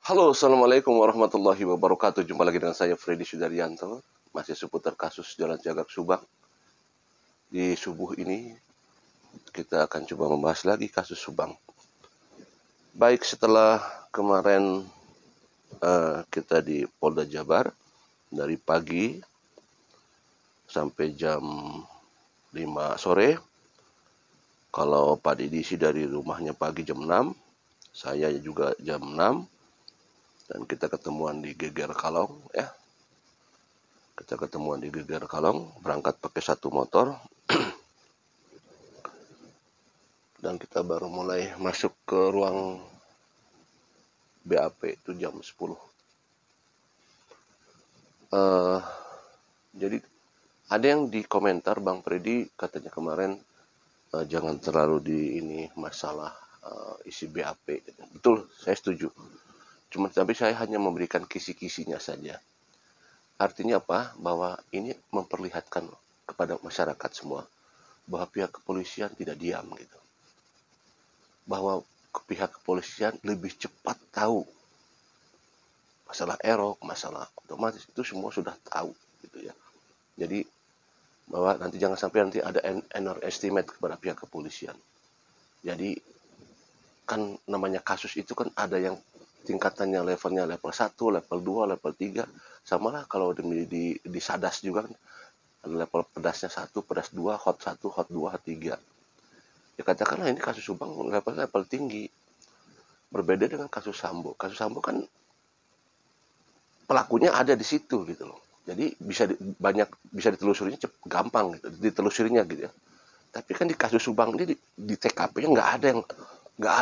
Halo, Assalamualaikum warahmatullahi wabarakatuh. Jumpa lagi dengan saya, Freddy Sudaryanto. Masih seputar kasus Jalan Cagak Subang. Di subuh ini, kita akan coba membahas lagi kasus Subang. Baik, setelah kemarin kita di Polda Jabar, dari pagi sampai jam 5 sore. Kalau Pak Didi sih dari rumahnya pagi jam 6, saya juga jam 6, dan kita ketemuan di Geger Kalong, ya. Kita ketemuan di Geger Kalong, berangkat pakai satu motor, dan kita baru mulai masuk ke ruang BAP itu jam 10. Jadi ada yang di komentar, Bang Freddy katanya kemarin jangan terlalu di ini masalah isi BAP. Betul, saya setuju. Cuma tapi saya hanya memberikan kisi-kisinya saja. Artinya apa? Bahwa ini memperlihatkan kepada masyarakat semua bahwa pihak kepolisian tidak diam gitu. Bahwa pihak kepolisian lebih cepat tahu masalah error, masalah otomatis itu semua sudah tahu gitu ya. Jadi bahwa nanti jangan sampai nanti ada underestimate kepada pihak kepolisian. Jadi kan namanya kasus itu kan ada yang tingkatannya levelnya level 1, level 2, level 3. Sama lah kalau di Sadas juga kan ada level pedasnya 1, pedas 2, hot 1, hot 2, hot 3. Ya katakanlah ini kasus Subang level tinggi. Berbeda dengan kasus Sambo. Kasus Sambo kan pelakunya ada di situ gitu loh. Jadi bisa ditelusurinya gampang gitu, ditelusurinya gitu ya. Tapi kan di kasus Subang ini di TKP-nya nggak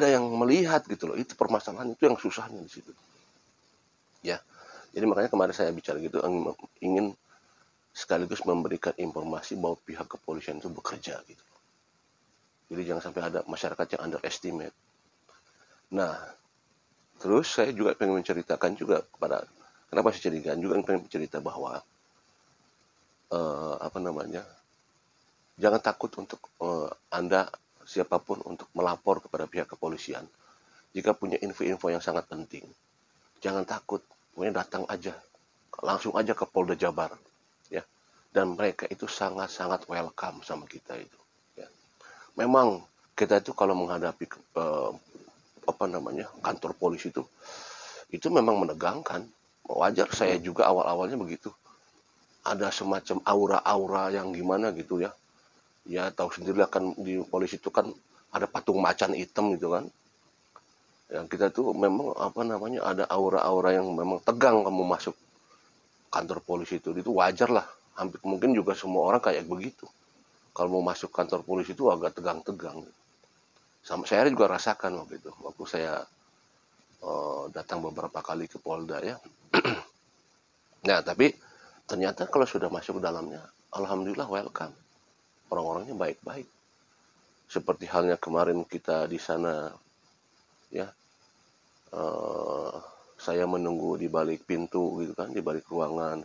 ada yang melihat gitu loh. Itu permasalahan itu yang susahnya di situ. Ya. Jadi makanya kemarin saya bicara gitu ingin sekaligus memberikan informasi bahwa pihak kepolisian itu bekerja gitu. Jadi jangan sampai ada masyarakat yang underestimate. Nah, terus saya juga pengen menceritakan juga kepada kenapa saya ceritakan juga pengen cerita bahwa jangan takut untuk Anda siapapun untuk melapor kepada pihak kepolisian jika punya info-info yang sangat penting. Jangan takut, pokoknya datang aja, langsung aja ke Polda Jabar, ya. Dan mereka itu sangat-sangat welcome sama kita itu. Ya. Memang kita itu kalau menghadapi kantor polisi itu memang menegangkan. Wajar saya juga awal-awalnya begitu. Ada semacam aura-aura yang gimana gitu ya. Ya tahu sendiri kan di polisi itu kan ada patung macan hitam gitu kan. Yang kita tuh memang ada aura-aura yang memang tegang kamu masuk kantor polisi itu wajar lah. Hampir mungkin juga semua orang kayak begitu. Kalau mau masuk kantor polisi itu agak tegang-tegang. Sama saya juga rasakan waktu itu. Waktu saya datang beberapa kali ke Polda ya. Nah, tapi ternyata kalau sudah masuk ke dalamnya, alhamdulillah welcome. Orang-orangnya baik-baik. Seperti halnya kemarin kita di sana ya, saya menunggu di balik pintu gitu kan, di balik ruangan.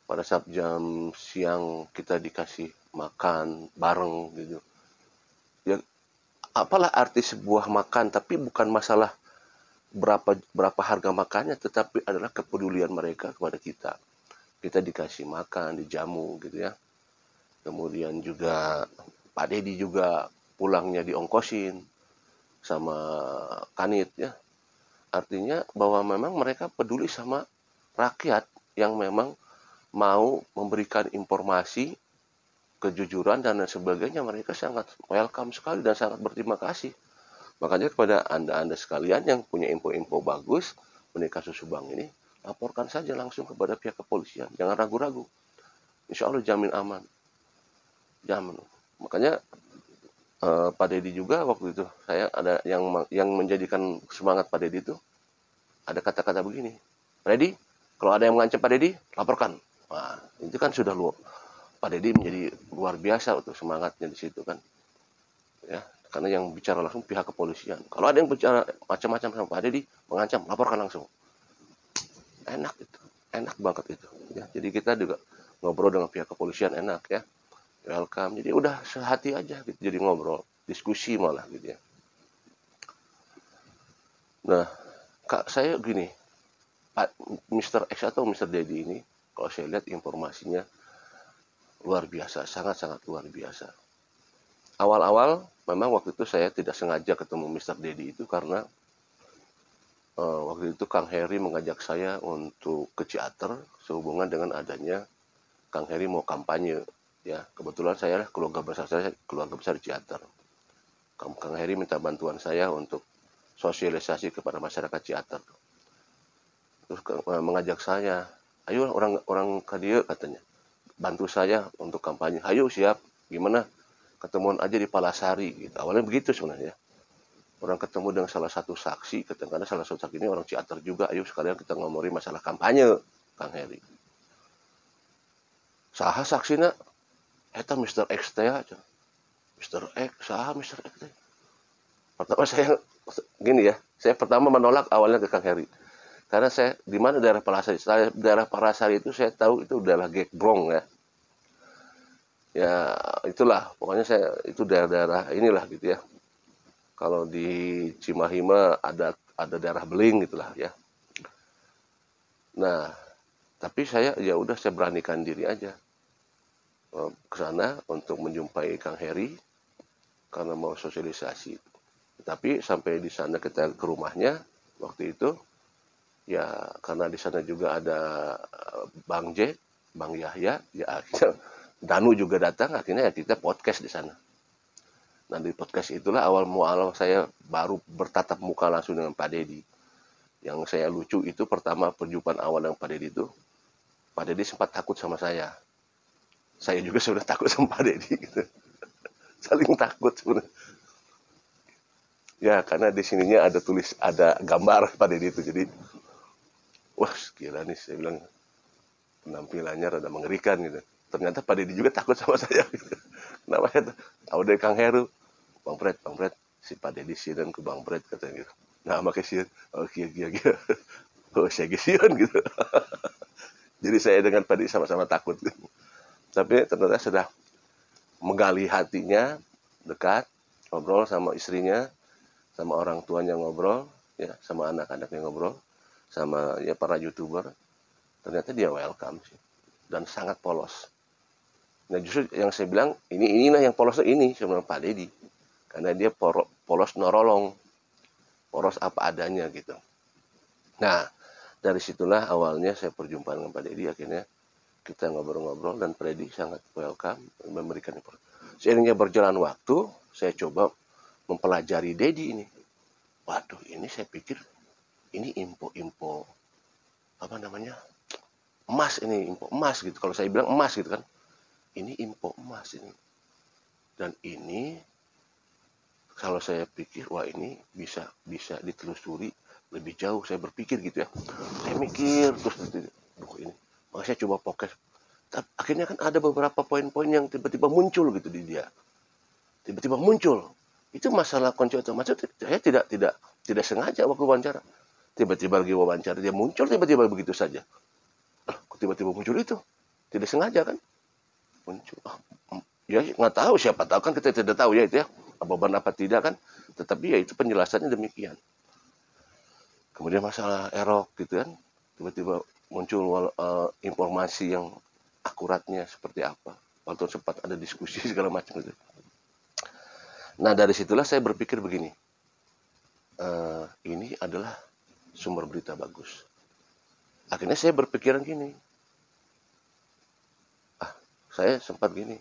Pada saat jam siang kita dikasih makan bareng gitu. Ya, apalah arti sebuah makan, tapi bukan masalah berapa harga makannya, tetapi adalah kepedulian mereka kepada kita. Kita dikasih makan, dijamu gitu ya. Kemudian juga Pak Dedi juga pulangnya diongkosin sama Kanit ya. Artinya bahwa memang mereka peduli sama rakyat yang memang mau memberikan informasi, kejujuran dan sebagainya. Mereka sangat welcome sekali dan sangat berterima kasih. Makanya kepada Anda-Anda sekalian yang punya info-info bagus mengenai kasus Subang ini, laporkan saja langsung kepada pihak kepolisian. Jangan ragu-ragu. Insya Allah jamin aman. Jamin. Makanya Pak Dedi juga waktu itu saya ada yang menjadikan semangat Pak Dedi itu ada kata-kata begini. Ready? Kalau ada yang mengancam Pak Dedi, laporkan. Nah, itu kan sudah luar. Pak Dedi menjadi luar biasa untuk semangatnya di situ kan. Ya, karena yang bicara langsung pihak kepolisian. Kalau ada yang bicara macam-macam sama Pak Dedi, mengancam, laporkan langsung. Enak itu. Enak banget itu. Ya, jadi kita juga ngobrol dengan pihak kepolisian enak ya. Welcome. Jadi udah sehati aja gitu. Jadi ngobrol, diskusi malah gitu ya. Nah, Kak, saya gini, Pak Mr. X atau Mr. Dedi ini, kalau saya lihat informasinya luar biasa, sangat-sangat luar biasa. Awal-awal, memang waktu itu saya tidak sengaja ketemu Mr. Dedi itu karena waktu itu Kang Heri mengajak saya untuk ke Ciater sehubungan dengan adanya Kang Heri mau kampanye. Ya, kebetulan saya keluarga besar Ciater. Kang Heri minta bantuan saya untuk sosialisasi kepada masyarakat Ciater. Terus mengajak saya, ayo orang Kadia katanya, bantu saya untuk kampanye. Ayo siap, gimana? Ketemuan aja di Palasari gitu. Awalnya begitu sebenarnya. Orang ketemu dengan salah satu saksi, karena salah satu saksi ini orang Ciater juga. Ayo sekalian kita ngomongin masalah kampanye, Kang Heri. Saha saksina, eta Mr. X teh, Mr. X, saha Mr. X teh. Pertama saya gini ya, saya pertama menolak awalnya ke Kang Heri. Karena saya di mana daerah Palasari, daerah Palasari itu saya tahu itu adalah Gekbrong ya. Ya itulah, pokoknya saya itu daerah-daerah inilah gitu ya. Kalau di Cimahi mah ada daerah Beling gitulah ya. Nah, tapi saya ya udah saya beranikan diri aja ke sana untuk menjumpai Kang Heri karena mau sosialisasi. Tapi sampai di sana kita ke rumahnya waktu itu ya karena di sana juga ada Bang J, Bang Yahya, ya akhirnya Danu juga datang, akhirnya ya kita podcast di sana. Nah di podcast itulah awal mual saya baru bertatap muka langsung dengan Pak Dedi. Yang saya lucu itu pertama perjumpaan awal dengan Pak Dedi itu, Pak Dedi sempat takut sama saya. Saya juga sudah takut sama Pak Dedi gitu. Saling takut sebenarnya. Ya karena di sininya ada gambar Pak Dedi itu, jadi wah gila nih saya bilang penampilannya rada mengerikan gitu. Ternyata Pak Dedi juga takut sama saya gitu. Namanya tahu dari Kang Heru, Bang Pret, si Pak Dedi sieun ke Bang Pret katanya gitu. Nah makanya sieun, oh kia. Oh saya sieun gitu. Jadi saya dengan Pak Dedi sama-sama takut. Tapi ternyata sudah menggali hatinya, dekat, ngobrol sama istrinya, sama orang tuanya ngobrol, ya sama anak-anaknya ngobrol, sama ya para YouTuber. Ternyata dia welcome sih dan sangat polos. Nah justru yang saya bilang inilah yang polosnya ini sebenarnya Pak Dedi karena dia polos norolong, polos apa adanya gitu. Nah dari situlah awalnya saya perjumpaan dengan Pak Dedi, akhirnya kita ngobrol-ngobrol dan Pak Dedi sangat welcome memberikan informasi. Seiringnya berjalan waktu saya coba mempelajari Dedi ini. Waduh ini saya pikir ini info-info apa namanya emas, ini info emas gitu. Kalau saya bilang emas gitu kan, ini info emas ini. Dan ini kalau saya pikir wah ini bisa ditelusuri lebih jauh. Saya berpikir gitu ya. Saya mikir terus gitu. Duh ini. Maka saya coba podcast. Akhirnya kan ada beberapa poin-poin yang tiba-tiba muncul gitu di dia. Tiba-tiba muncul. Itu masalah kunci utama. Saya tidak sengaja waktu wawancara. Tiba-tiba lagi wawancara dia muncul tiba-tiba begitu saja. Tiba-tiba muncul itu. Tidak sengaja kan? Muncul. Ya nggak tahu, siapa tahu kan kita tidak tahu ya itu ya. Beban apa tidak kan. Tetapi ya itu penjelasannya demikian. Kemudian masalah erok gitu kan. Tiba-tiba muncul informasi yang akuratnya seperti apa. Waktu sempat ada diskusi segala macam gitu. Nah dari situlah saya berpikir begini. Ini adalah sumber berita bagus. Akhirnya saya berpikiran gini. Saya sempat gini.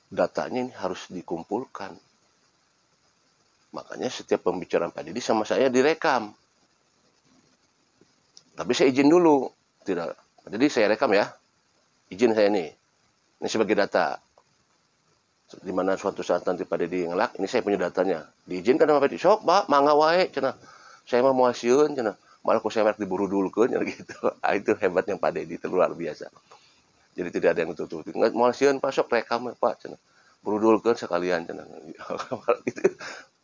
Datanya ini harus dikumpulkan. Makanya setiap pembicaraan Pak Dedi sama saya direkam. Tapi saya izin dulu. Tidak. Jadi saya rekam ya. Izin saya nih. Ini sebagai data. Di mana suatu saat nanti Pak Dedi ngelak, ini saya punya datanya. Diizinkan sama Pak Dedi. Sok, Pak, mangga wae cenah. Saya mau muasieun cenah. Malah ku saya diburu dulkeun gitu. Itu hebatnya Pak Dedi, itu luar biasa. Jadi tidak ada yang tutup. Nggak muasieun Pak, sok rekam Pak cenah. Buru dulkeun sekalian cenah. Itu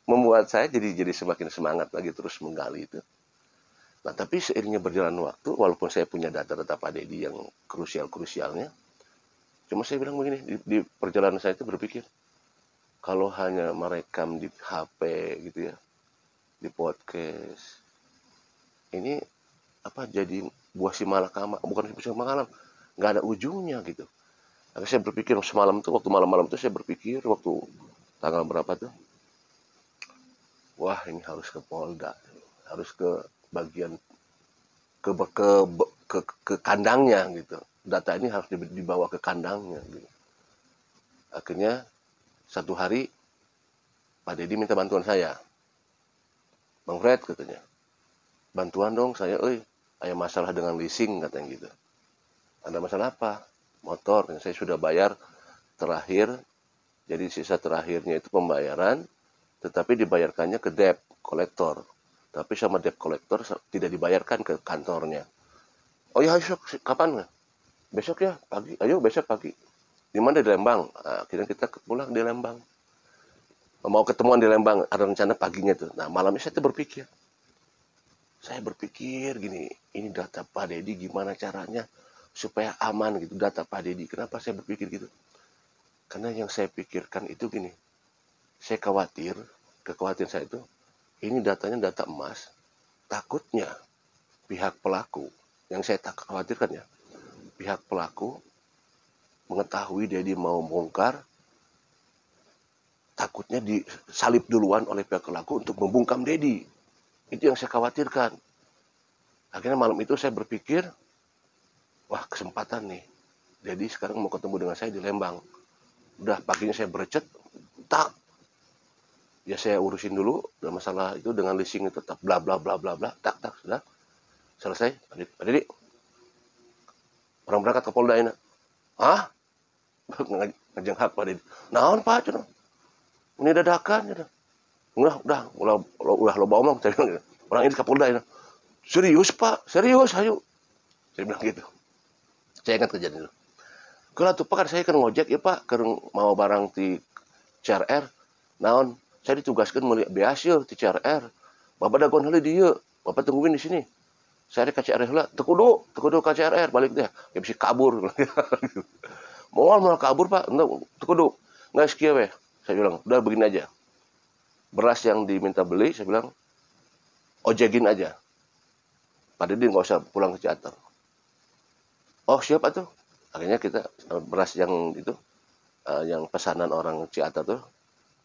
membuat saya jadi semakin semangat lagi terus menggali itu. Nah, tapi seiringnya berjalan waktu, walaupun saya punya data-data Pak Dedi yang krusialnya, cuma saya bilang begini, di perjalanan saya itu berpikir, kalau hanya merekam di HP gitu ya, di podcast, ini apa jadi buah si malakama, bukan buah si malakama, nggak ada ujungnya gitu. Akhirnya saya berpikir semalam tuh, waktu malam-malam tuh saya berpikir waktu tanggal berapa tuh, wah ini harus ke Polda, harus ke bagian ke ke ke kandangnya gitu. Data ini harus dibawa ke kandangnya gitu. Akhirnya satu hari Pak Deddy minta bantuan saya. Bang Fred katanya, bantuan dong saya, ada masalah dengan leasing katanya gitu. Ada masalah apa? Motor, saya sudah bayar terakhir, jadi sisa terakhirnya itu pembayaran, tetapi dibayarkannya ke debt collector. Tapi sama debt collector tidak dibayarkan ke kantornya. Oh ya, besok kapan? Besok ya pagi. Ayo besok pagi. Di mana? Di Lembang. Nah, akhirnya kita pulang di Lembang. Mau ketemuan di Lembang, ada rencana paginya tuh. Nah malamnya saya tuh berpikir. Saya berpikir gini, ini data Pak Deddy gimana caranya supaya aman gitu data Pak Deddy. Kenapa saya berpikir gitu? Karena yang saya pikirkan itu gini. Saya khawatir, kekhawatiran saya itu, ini datanya data emas. Takutnya pihak pelaku, yang saya tak khawatirkan ya, pihak pelaku mengetahui Deddy mau bongkar, takutnya disalib duluan oleh pihak pelaku untuk membungkam Deddy. Itu yang saya khawatirkan. Akhirnya malam itu saya berpikir, wah kesempatan nih. Deddy sekarang mau ketemu dengan saya di Lembang. Udah paginya saya berecet, tak. Ya saya urusin dulu masalah itu dengan leasing itu, tetap bla bla bla bla bla, tak sudah selesai. Pak Deddy, orang berangkat ke Polda ini. Hah? Ngajeng hak Pak Deddy. Naon Pak? Cuna. Ini dadakan. Cuna. Udah lo bawa omong. Saya bilang gitu. Orang ini ke Polda ini. Serius Pak? Serius, ayo. Saya bilang gitu. Saya ingat kejadian itu. Kalau tuh Pak kan saya kan ngojek ya Pak. Kereng mau barang di CRR. Naon? Saya ditugaskan melihat beasir di CRR. Bapak dagon hal dia. Bapak tungguin di sini. Saya ke CRR lah. Tekudu ke CRR. Balik deh. Ya bisa kabur. Mau kabur Pak. Tekudu. Nggak sekia weh. Saya bilang, udah begini aja. Beras yang diminta beli, saya bilang, ojekin aja. Pak Deddy nggak usah pulang ke Ciater. Oh siapa tuh? Akhirnya kita beras yang itu, yang pesanan orang Ciater tuh,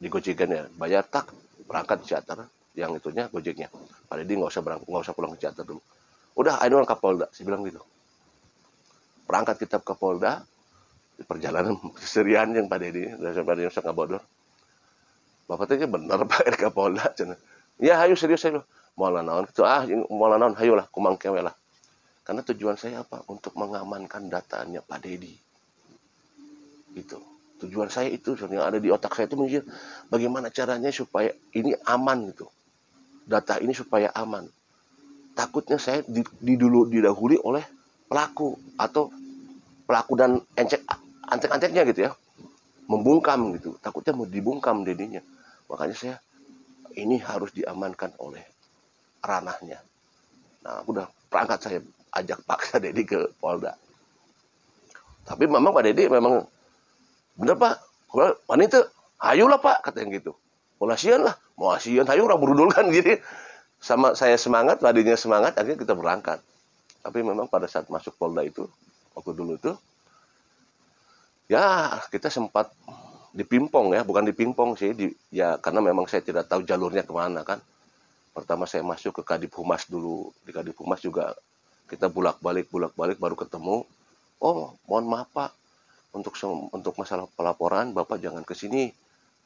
digojekin ya. Bayar tak, berangkat ke Ciater. Yang itunya gojeknya. Pak Deddy nggak usah pulang ke Ciater dulu. Udah, ayo orang Kapolda. Saya bilang gitu. Berangkat kita ke Polda. Di perjalanan serian yang Pak Deddy. Dari Pak Deddy yang bodor. Bapak tanya bener Pak RK Polda. Ya ayo serius saya. Mau naon gitu. Mau naon hayolah kumangkewe lah. Karena tujuan saya apa? Untuk mengamankan datanya Pak Deddy. Gitu. Tujuan saya itu yang ada di otak saya itu mikir bagaimana caranya supaya ini aman gitu. Data ini supaya aman. Takutnya saya didahului oleh pelaku atau pelaku dan antek-anteknya gitu ya. Membungkam gitu. Takutnya mau dibungkam Dedinya. Makanya saya ini harus diamankan oleh ranahnya. Nah, udah perangkat saya ajak paksa Deddy ke Polda. Tapi memang Pak Deddy memang bener Pak. Wanita, ayolah Pak katanya gitu. Mau asian lah, mau asian, ayo orang berudul kan gitu. Sama saya semangat, Pak Deddy semangat, akhirnya kita berangkat. Tapi memang pada saat masuk Polda itu, waktu dulu itu, ya kita sempat dipimpong ya, bukan dipingpong sih, ya karena memang saya tidak tahu jalurnya kemana kan. Pertama saya masuk ke Kadip Humas dulu, di Kadip Humas juga kita bolak-balik baru ketemu. Oh, mohon maaf Pak, untuk masalah pelaporan Bapak jangan ke sini,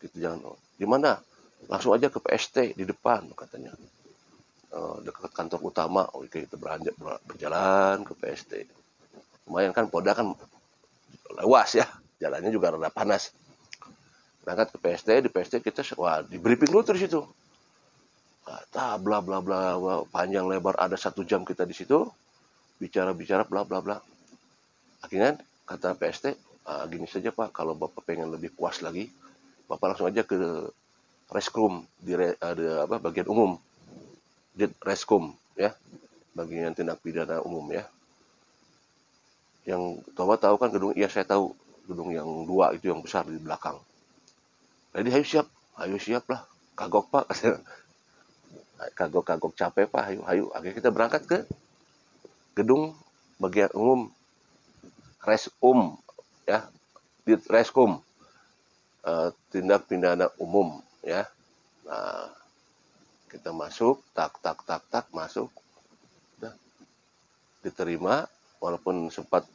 gitu jangan. Di mana? Langsung aja ke PST di depan katanya. Dekat kantor utama, oke kita berjalan ke PST. Lumayan kan Polda kan luas ya, jalannya juga rada panas. Berangkat ke PST, di PST kita di briefing dulu tuh di situ. Kata bla bla bla panjang lebar ada 1 jam kita di situ bicara bla bla bla. Akhirnya kata PST, gini saja Pak, kalau Bapak pengen lebih puas lagi, Bapak langsung aja ke Reskrim di bagian umum. Di Reskrim ya, bagian tindak pidana umum ya. Yang Bapak tahu kan gedung, iya saya tahu gedung yang 2 itu yang besar di belakang. Jadi ayo siap lah, kagok Pak. Kagok-kagok capek Pak, hayu. Akhirnya kita berangkat ke gedung bagian umum, resum, ya, di reskum, tindak pidana umum, ya. Nah, kita masuk, tak masuk, udah diterima, walaupun sempat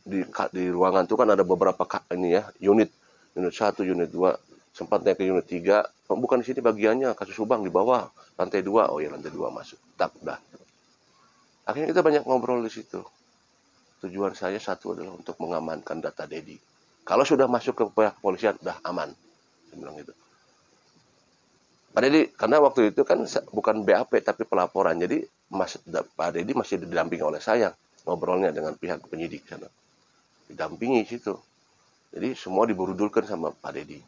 di ruangan itu kan ada beberapa ini ya, unit 1, unit 2, sempat naik ke unit 3, bukan di sini bagiannya, kasus Subang di bawah, lantai 2, oh ya lantai 2 masuk, dah. Akhirnya kita banyak ngobrol di situ. Tujuan saya satu adalah untuk mengamankan data Dedi. Kalau sudah masuk ke pihak kepolisian, udah aman. Saya bilang gitu. Pak Dedi, karena waktu itu kan bukan BAP tapi pelaporan, jadi Pak Dedi masih didampingi oleh saya, ngobrolnya dengan pihak penyidik sana. Didampingi situ. Jadi semua diburudulkan sama Pak Dedi.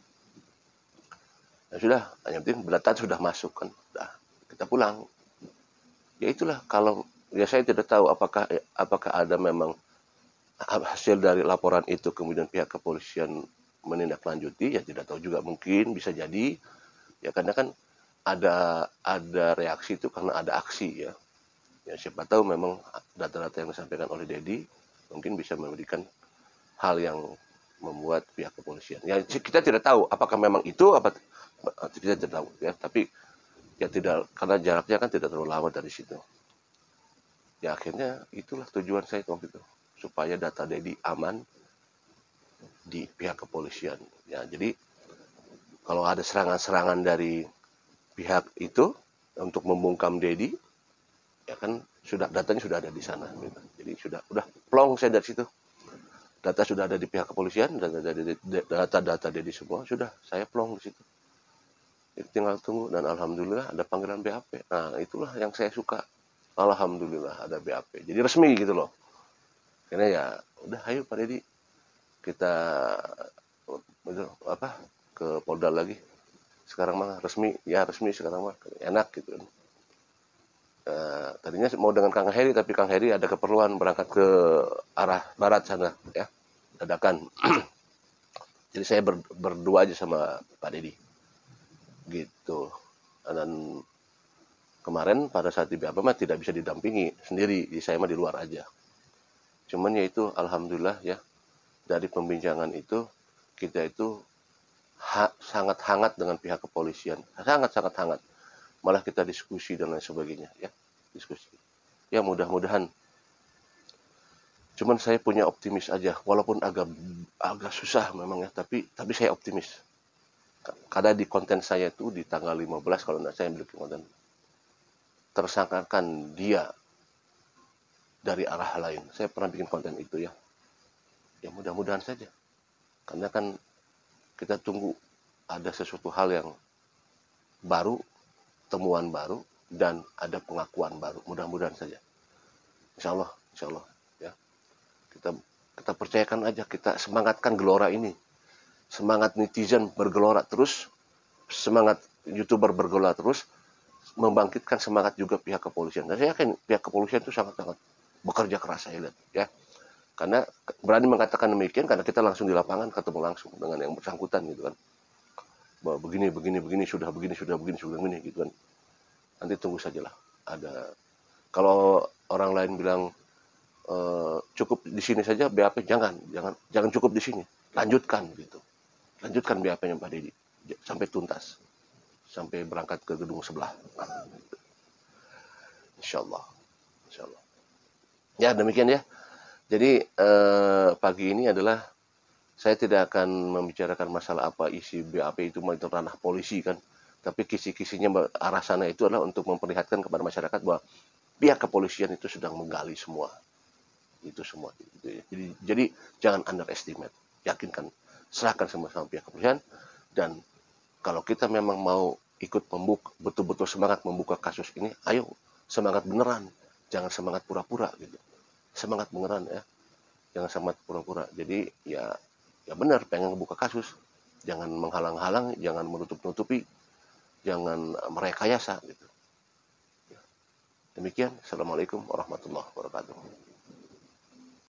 Ya sudah, hanya penting data sudah masuk kan. Nah, kita pulang. Ya itulah, kalau ya saya tidak tahu apakah ada memang hasil dari laporan itu kemudian pihak kepolisian menindaklanjuti, ya tidak tahu juga, mungkin bisa jadi ya, karena kan ada reaksi itu karena ada aksi ya. Ya siapa tahu memang data-data yang disampaikan oleh Dedi mungkin bisa memberikan hal yang membuat pihak kepolisian. Ya kita tidak tahu apakah memang itu apa, kita tidak tahu ya, tapi ya tidak, karena jaraknya kan tidak terlalu lama dari situ. Ya akhirnya itulah tujuan saya waktu itu, supaya data Dedi aman di pihak kepolisian. Ya jadi kalau ada serangan-serangan dari pihak itu untuk membungkam Dedi, ya kan datanya sudah ada di sana. Gitu. Jadi udah plong saya dari situ. Data sudah ada di pihak kepolisian, data Dedi semua sudah saya plong di situ. Jadi tinggal tunggu, dan alhamdulillah ada panggilan BAP. Nah itulah yang saya suka. Alhamdulillah ada BAP. Jadi resmi gitu loh. Karena ya udah, ayo Pak Dedi kita ke Polda lagi. Sekarang mah resmi sekarang mah enak gitu kan. Tadinya mau dengan Kang Heri, tapi Kang Heri ada keperluan berangkat ke arah barat sana ya, dadakan. Jadi saya berdua aja sama Pak Dedi gitu. Dan kemarin pada saat di BAP mah tidak bisa didampingi sendiri, saya mah di luar aja. Cuman ya itu alhamdulillah ya, dari pembincangan itu kita itu sangat hangat dengan pihak kepolisian, sangat hangat. Malah kita diskusi dan lain sebagainya ya, diskusi. Ya mudah-mudahan. Cuman saya punya optimis aja, walaupun agak susah memang ya, tapi saya optimis. Karena di konten saya itu di tanggal 15 kalau tidak saya bikin konten, tersangkakan dia dari arah lain. Saya pernah bikin konten itu ya. Ya mudah-mudahan saja. Karena kan kita tunggu ada sesuatu hal yang baru, temuan baru, dan ada pengakuan baru. Mudah-mudahan saja. Insya Allah ya. Kita percayakan aja, kita semangatkan gelora ini. Semangat netizen bergelora terus, semangat YouTuber bergelora terus, membangkitkan semangat juga pihak kepolisian. Dan saya yakin pihak kepolisian itu sangat-sangat bekerja keras, saya lihat ya. Karena berani mengatakan demikian karena kita langsung di lapangan, ketemu langsung dengan yang bersangkutan gitu kan. Bahwa begini sudah begini gitu kan. Nanti tunggu sajalah. Kalau orang lain bilang cukup di sini saja BAP, jangan cukup di sini. Lanjutkan gitu. Lanjutkan BAP-nya Pak Dedi sampai tuntas. Sampai berangkat ke gedung sebelah. Insyaallah. Ya demikian ya. Jadi pagi ini adalah saya tidak akan membicarakan masalah apa isi BAP itu ranah polisi kan. Tapi kisi-kisinya arah sana itu adalah untuk memperlihatkan kepada masyarakat bahwa pihak kepolisian itu sedang menggali semua. Itu semua. Jadi jangan underestimate. Yakinkan. Serahkan sama pihak kepolisian. Dan kalau kita memang mau ikut betul-betul semangat membuka kasus ini, ayo semangat beneran. Jangan semangat pura-pura gitu. Semangat beneran ya, jangan semangat pura-pura. Jadi ya benar pengen membuka kasus, jangan menghalang-halang, jangan menutup-nutupi, jangan merekayasa gitu. Demikian, assalamualaikum warahmatullahi wabarakatuh.